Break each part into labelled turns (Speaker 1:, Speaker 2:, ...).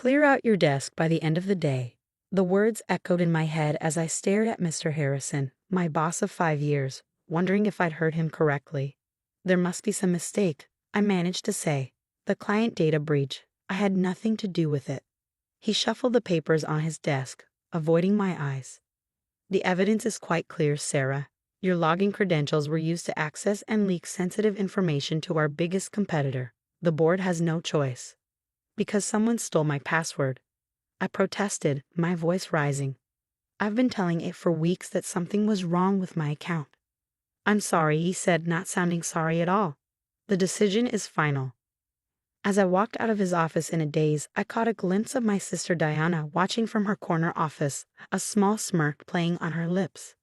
Speaker 1: Clear out your desk by the end of the day. The words echoed in my head as I stared at Mr. Harrison, my boss of 5 years, wondering if I'd heard him correctly. There must be some mistake, I managed to say. The client data breach. I had nothing to do with it. He shuffled the papers on his desk, avoiding my eyes. The evidence is quite clear, Sarah. Your login credentials were used to access and leak sensitive information to our biggest competitor. The board has no choice. Because someone stole my password. I protested, my voice rising. I've been telling it for weeks that something was wrong with my account. I'm sorry, he said, not sounding sorry at all. The decision is final. As I walked out of his office in a daze, I caught a glimpse of my sister Diana watching from her corner office, a small smirk playing on her lips.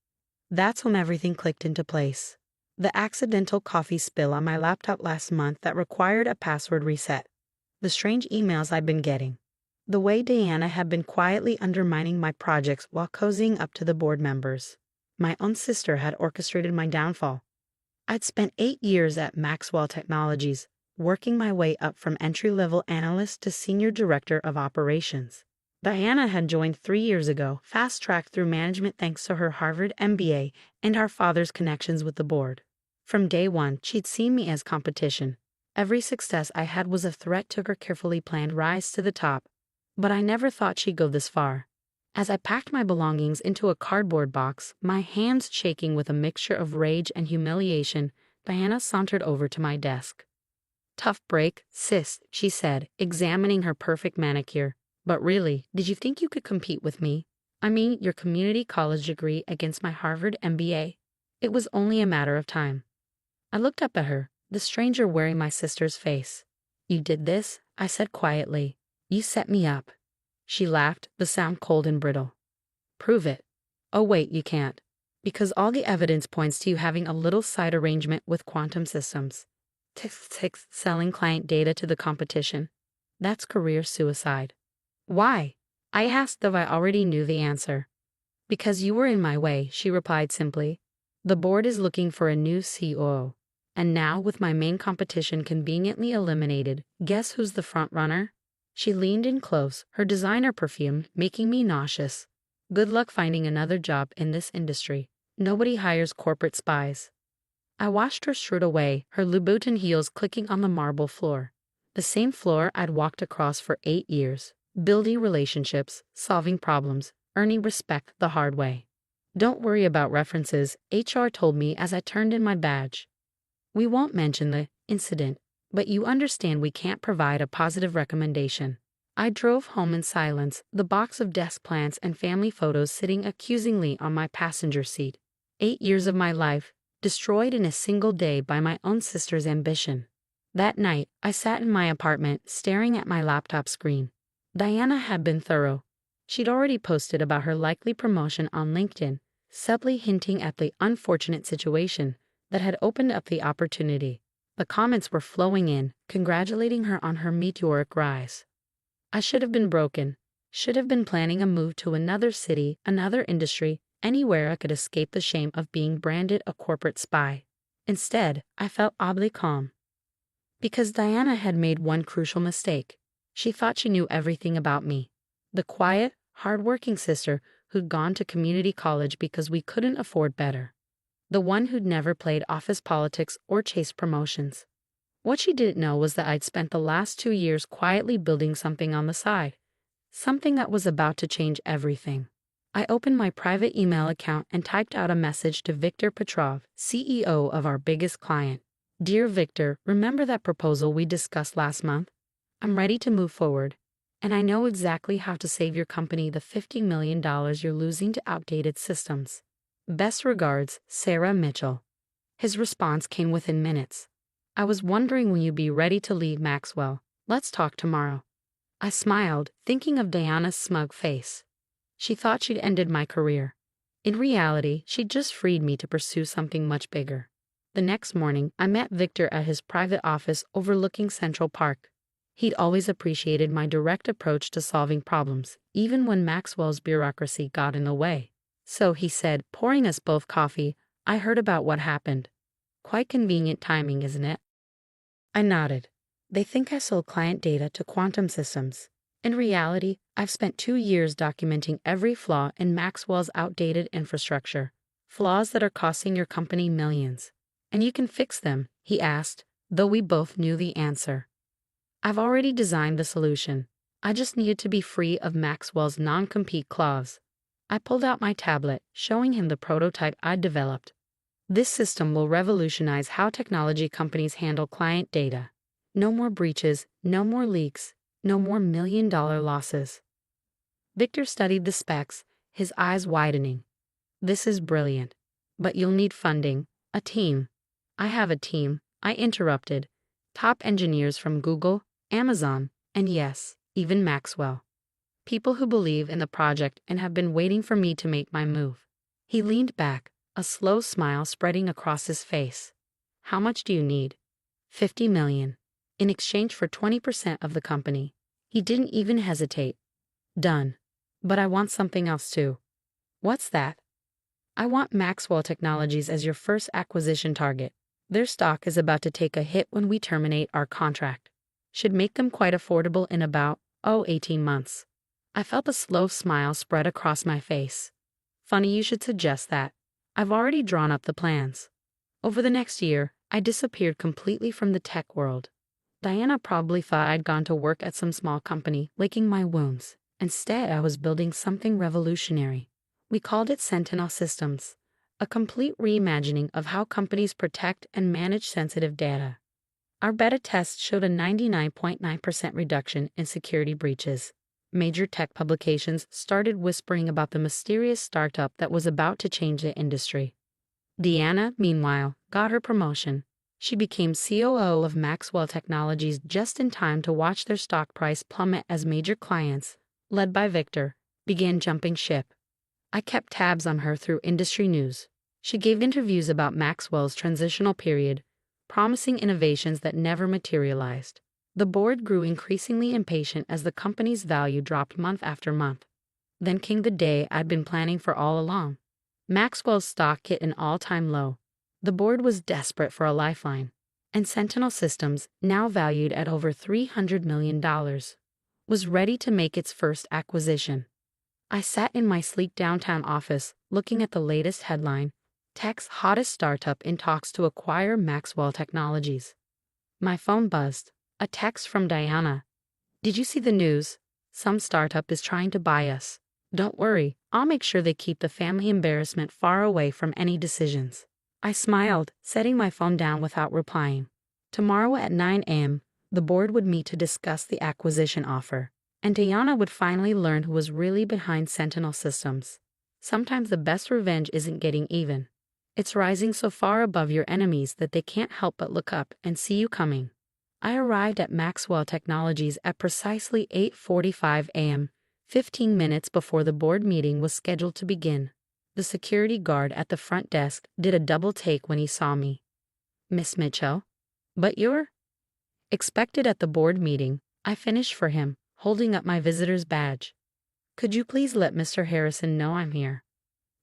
Speaker 1: That's when everything clicked into place. The accidental coffee spill on my laptop last month that required a password reset. The strange emails I'd been getting. The way Diana had been quietly undermining my projects while cozying up to the board members. My own sister had orchestrated my downfall. I'd spent 8 years at Maxwell Technologies, working my way up from entry-level analyst to senior director of operations. Diana had joined 3 years ago, fast-tracked through management thanks to her Harvard MBA and our father's connections with the board. From day one, she'd seen me as competition. Every success I had was a threat to her carefully planned rise to the top. But I never thought she'd go this far. As I packed my belongings into a cardboard box, my hands shaking with a mixture of rage and humiliation, Diana sauntered over to my desk. "Tough break, sis," she said, examining her perfect manicure. "But really, did you think you could compete with me? I mean, your community college degree against my Harvard MBA. It was only a matter of time." I looked up at her, the stranger wearing my sister's face. "You did this?" I said quietly. "You set me up." She laughed, the sound cold and brittle. "Prove it." "Oh wait, you can't. Because all the evidence points to you having a little side arrangement with quantum systems. Selling client data to the competition. That's career suicide." "Why?" I asked, though I already knew the answer. "Because you were in my way," she replied simply. "The board is looking for a new COO. And now, with my main competition conveniently eliminated, guess who's the front runner?" She leaned in close, her designer perfume making me nauseous. "Good luck finding another job in this industry. Nobody hires corporate spies." I watched her strut away, her Louboutin heels clicking on the marble floor. The same floor I'd walked across for 8 years, building relationships, solving problems, earning respect the hard way. "Don't worry about references," HR told me as I turned in my badge. "We won't mention the incident, but you understand we can't provide a positive recommendation." I drove home in silence, the box of desk plants and family photos sitting accusingly on my passenger seat. 8 years of my life, destroyed in a single day by my own sister's ambition. That night, I sat in my apartment, staring at my laptop screen. Diana had been thorough. She'd already posted about her likely promotion on LinkedIn, subtly hinting at the unfortunate situation that had opened up the opportunity. The comments were flowing in, congratulating her on her meteoric rise. I should have been broken, should have been planning a move to another city, another industry, anywhere I could escape the shame of being branded a corporate spy. Instead, I felt oddly calm. Because Diana had made one crucial mistake. She thought she knew everything about me. The quiet, hard-working sister who'd gone to community college because we couldn't afford better. The one who'd never played office politics or chased promotions. What she didn't know was that I'd spent the last 2 years quietly building something on the side. Something that was about to change everything. I opened my private email account and typed out a message to Viktor Petrov, CEO of our biggest client. "Dear Viktor, remember that proposal we discussed last month? I'm ready to move forward. And I know exactly how to save your company the $50 million you're losing to outdated systems. Best regards, Sarah Mitchell." His response came within minutes. "I was wondering when you'd be ready to leave Maxwell. Let's talk tomorrow." I smiled, thinking of Diana's smug face. She thought she'd ended my career. In reality, she'd just freed me to pursue something much bigger. The next morning, I met Victor at his private office overlooking Central Park. He'd always appreciated my direct approach to solving problems, even when Maxwell's bureaucracy got in the way. "So," he said, pouring us both coffee, "I heard about what happened. Quite convenient timing, isn't it?" I nodded. "They think I sold client data to quantum systems. In reality, I've spent 2 years documenting every flaw in Maxwell's outdated infrastructure. Flaws that are costing your company millions. And you can fix them, he asked, though we both knew the answer. I've already designed the solution. I just needed to be free of Maxwell's non-compete clause. I pulled out my tablet, showing him the prototype I'd developed. This system will revolutionize how technology companies handle client data. No more breaches, no more leaks, no more million-dollar losses. Victor studied the specs, his eyes widening. This is brilliant. But you'll need funding, a team. I have a team, I interrupted. Top engineers from Google, Amazon, and yes, even Maxwell. People who believe in the project and have been waiting for me to make my move. He leaned back, a slow smile spreading across his face. How much do you need? 50 million. In exchange for 20% of the company. He didn't even hesitate. Done. But I want something else too. What's that? I want Maxwell Technologies as your first acquisition target. Their stock is about to take a hit when we terminate our contract. Should make them quite affordable in about, 18 months. I felt a slow smile spread across my face. Funny you should suggest that. I've already drawn up the plans. Over the next year, I disappeared completely from the tech world. Diana probably thought I'd gone to work at some small company, licking my wounds. Instead, I was building something revolutionary. We called it Sentinel Systems, a complete reimagining of how companies protect and manage sensitive data. Our beta test showed a 99.9% reduction in security breaches. Major tech publications started whispering about the mysterious startup that was about to change the industry. Deanna, meanwhile, got her promotion. She became COO of Maxwell Technologies just in time to watch their stock price plummet as major clients, led by Victor, began jumping ship. I kept tabs on her through industry news. She gave interviews about Maxwell's transitional period, promising innovations that never materialized. The board grew increasingly impatient as the company's value dropped month after month. Then came the day I'd been planning for all along. Maxwell's stock hit an all-time low. The board was desperate for a lifeline, and Sentinel Systems, now valued at over $300 million, was ready to make its first acquisition. I sat in my sleek downtown office, looking at the latest headline, Tech's hottest startup in talks to acquire Maxwell Technologies. My phone buzzed. A text from Diana. Did you see the news? Some startup is trying to buy us. Don't worry, I'll make sure they keep the family embarrassment far away from any decisions. I smiled, setting my phone down without replying. Tomorrow at 9 a.m., the board would meet to discuss the acquisition offer, and Diana would finally learn who was really behind Sentinel Systems. Sometimes the best revenge isn't getting even. It's rising so far above your enemies that they can't help but look up and see you coming. I arrived at Maxwell Technologies at precisely 8:45 a.m., 15 minutes before the board meeting was scheduled to begin. The security guard at the front desk did a double take when he saw me. Miss Mitchell? But you're expected at the board meeting, I finished for him, holding up my visitor's badge. Could you please let Mr. Harrison know I'm here?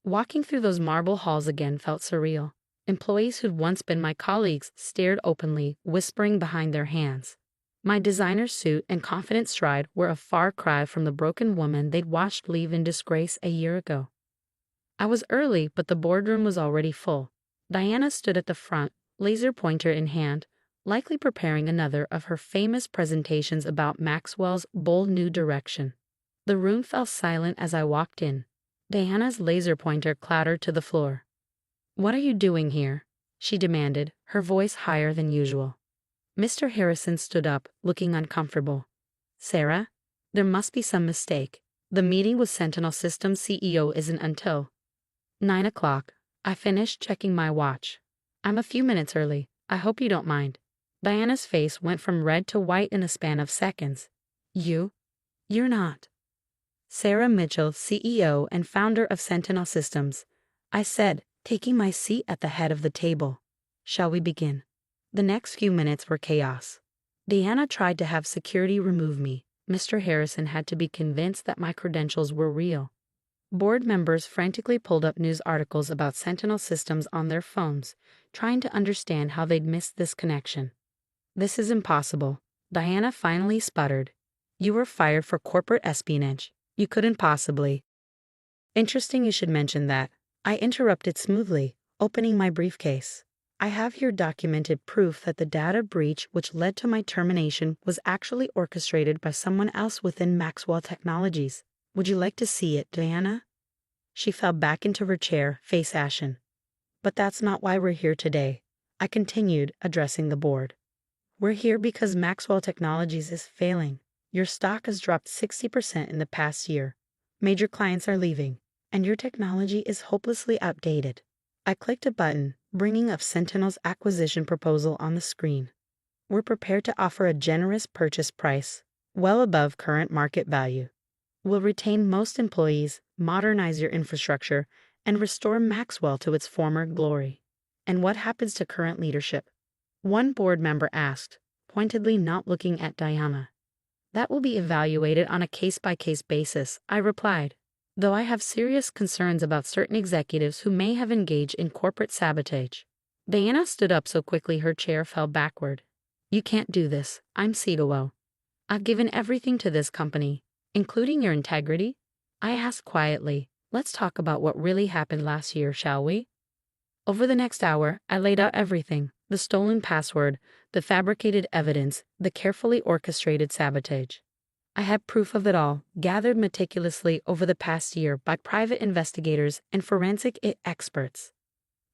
Speaker 1: Walking through those marble halls again felt surreal. Employees who'd once been my colleagues stared openly, whispering behind their hands. My designer suit and confident stride were a far cry from the broken woman they'd watched leave in disgrace a year ago. I was early, but the boardroom was already full. Diana stood at the front, laser pointer in hand, likely preparing another of her famous presentations about Maxwell's bold new direction. The room fell silent as I walked in. Diana's laser pointer clattered to the floor. "What are you doing here?" she demanded, her voice higher than usual. Mr. Harrison stood up, looking uncomfortable. "Sarah, there must be some mistake. The meeting with Sentinel Systems CEO isn't until 9 o'clock. I finished checking my watch. I'm a few minutes early. I hope you don't mind." Diana's face went from red to white in a span of seconds. You're not. Sarah Mitchell, CEO and founder of Sentinel Systems, I said, taking my seat at the head of the table. Shall we begin? The next few minutes were chaos. Diana tried to have security remove me. Mr. Harrison had to be convinced that my credentials were real. Board members frantically pulled up news articles about Sentinel Systems on their phones, trying to understand how they'd missed this connection. "This is impossible," Diana finally sputtered. You were fired for corporate espionage. You couldn't possibly. Interesting you should mention that. I interrupted smoothly, opening my briefcase. I have here documented proof that the data breach which led to my termination was actually orchestrated by someone else within Maxwell Technologies. Would you like to see it, Diana? She fell back into her chair, face ashen. But that's not why we're here today, I continued, addressing the board. We're here because Maxwell Technologies is failing. Your stock has dropped 60% in the past year. Major clients are leaving, and your technology is hopelessly outdated. I clicked a button, bringing up Sentinel's acquisition proposal on the screen. We're prepared to offer a generous purchase price, well above current market value. We'll retain most employees, modernize your infrastructure, and restore Maxwell to its former glory. And what happens to current leadership? One board member asked, pointedly not looking at Diana. That will be evaluated on a case-by-case basis, I replied, though I have serious concerns about certain executives who may have engaged in corporate sabotage. Diana stood up so quickly her chair fell backward. You can't do this. I'm COO. I've given everything to this company, including your integrity. I asked quietly, let's talk about what really happened last year, shall we? Over the next hour, I laid out everything, the stolen password, the fabricated evidence, the carefully orchestrated sabotage. I had proof of it all, gathered meticulously over the past year by private investigators and forensic experts.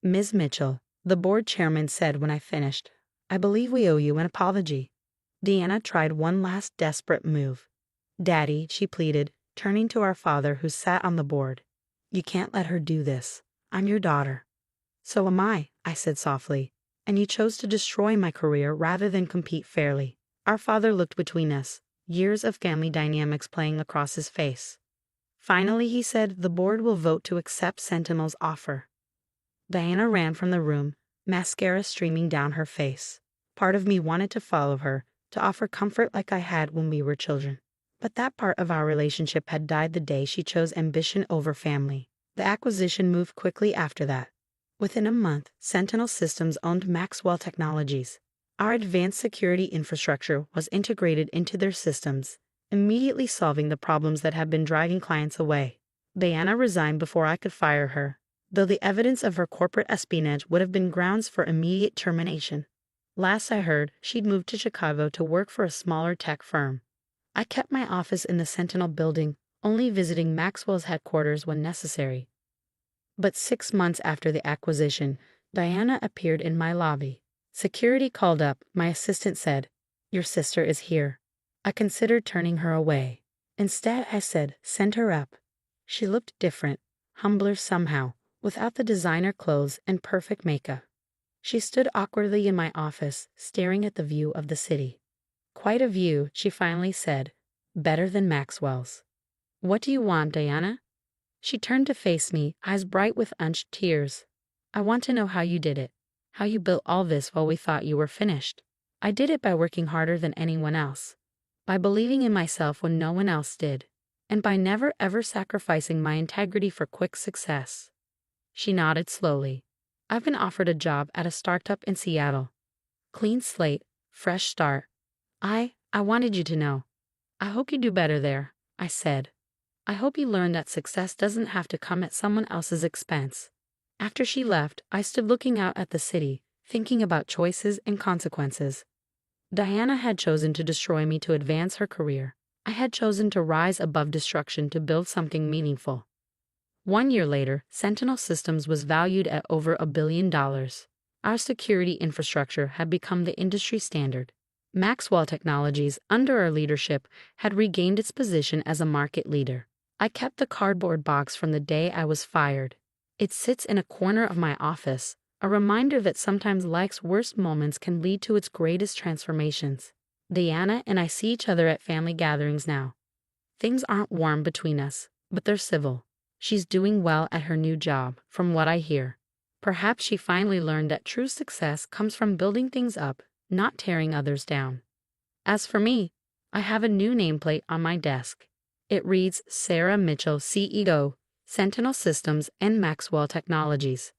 Speaker 1: Ms. Mitchell, the board chairman said when I finished, I believe we owe you an apology. Deanna tried one last desperate move. Daddy, she pleaded, turning to our father who sat on the board. You can't let her do this. I'm your daughter. So am I said softly, and you chose to destroy my career rather than compete fairly. Our father looked between us, years of family dynamics playing across his face. Finally, he said, the board will vote to accept Sentinel's offer. Diana ran from the room, mascara streaming down her face. Part of me wanted to follow her, to offer comfort like I had when we were children. But that part of our relationship had died the day she chose ambition over family. The acquisition moved quickly after that. Within a month, Sentinel Systems owned Maxwell Technologies. Our advanced security infrastructure was integrated into their systems, immediately solving the problems that had been driving clients away. Diana resigned before I could fire her, though the evidence of her corporate espionage would have been grounds for immediate termination. Last I heard, she'd moved to Chicago to work for a smaller tech firm. I kept my office in the Sentinel building, only visiting Maxwell's headquarters when necessary. But 6 months after the acquisition, Diana appeared in my lobby. Security called up, my assistant said, your sister is here. I considered turning her away. Instead, I said, send her up. She looked different, humbler somehow, without the designer clothes and perfect makeup. She stood awkwardly in my office, staring at the view of the city. Quite a view, she finally said. Better than Maxwell's. What do you want, Diana? She turned to face me, eyes bright with unshed tears. I want to know how you did it. How you built all this while we thought you were finished. I did it by working harder than anyone else. By believing in myself when no one else did. And by never ever sacrificing my integrity for quick success. She nodded slowly. I've been offered a job at a startup in Seattle. Clean slate, fresh start. I wanted you to know. I hope you do better there, I said. I hope you learn that success doesn't have to come at someone else's expense. After she left, I stood looking out at the city, thinking about choices and consequences. Diana had chosen to destroy me to advance her career. I had chosen to rise above destruction to build something meaningful. 1 year later, Sentinel Systems was valued at over $1 billion. Our security infrastructure had become the industry standard. Maxwell Technologies, under our leadership, had regained its position as a market leader. I kept the cardboard box from the day I was fired. It sits in a corner of my office, a reminder that sometimes life's worst moments can lead to its greatest transformations. Diana and I see each other at family gatherings now. Things aren't warm between us, but they're civil. She's doing well at her new job, from what I hear. Perhaps she finally learned that true success comes from building things up, not tearing others down. As for me, I have a new nameplate on my desk. It reads Sarah Mitchell, CEO, Sentinel Systems and Maxwell Technologies.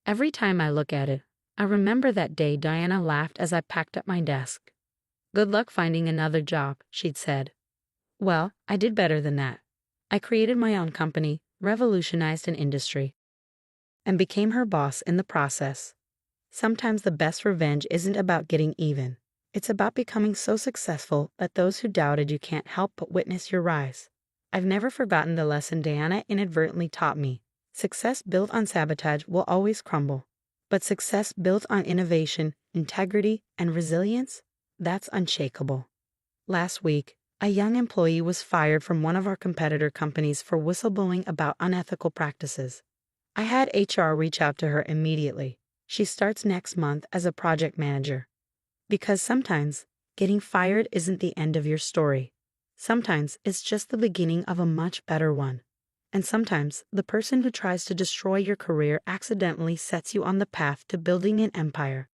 Speaker 1: Every time I look at it, I remember that day Diana laughed as I packed up my desk. Good luck finding another job, she'd said. Well, I did better than that. I created my own company, revolutionized an industry, and became her boss in the process. Sometimes the best revenge isn't about getting even. It's about becoming so successful that those who doubted you can't help but witness your rise. I've never forgotten the lesson Diana inadvertently taught me. Success built on sabotage will always crumble. But success built on innovation, integrity, and resilience, that's unshakable. Last week, a young employee was fired from one of our competitor companies for whistleblowing about unethical practices. I had HR reach out to her immediately. She starts next month as a project manager. Because sometimes, getting fired isn't the end of your story. Sometimes it's just the beginning of a much better one. And sometimes, the person who tries to destroy your career accidentally sets you on the path to building an empire.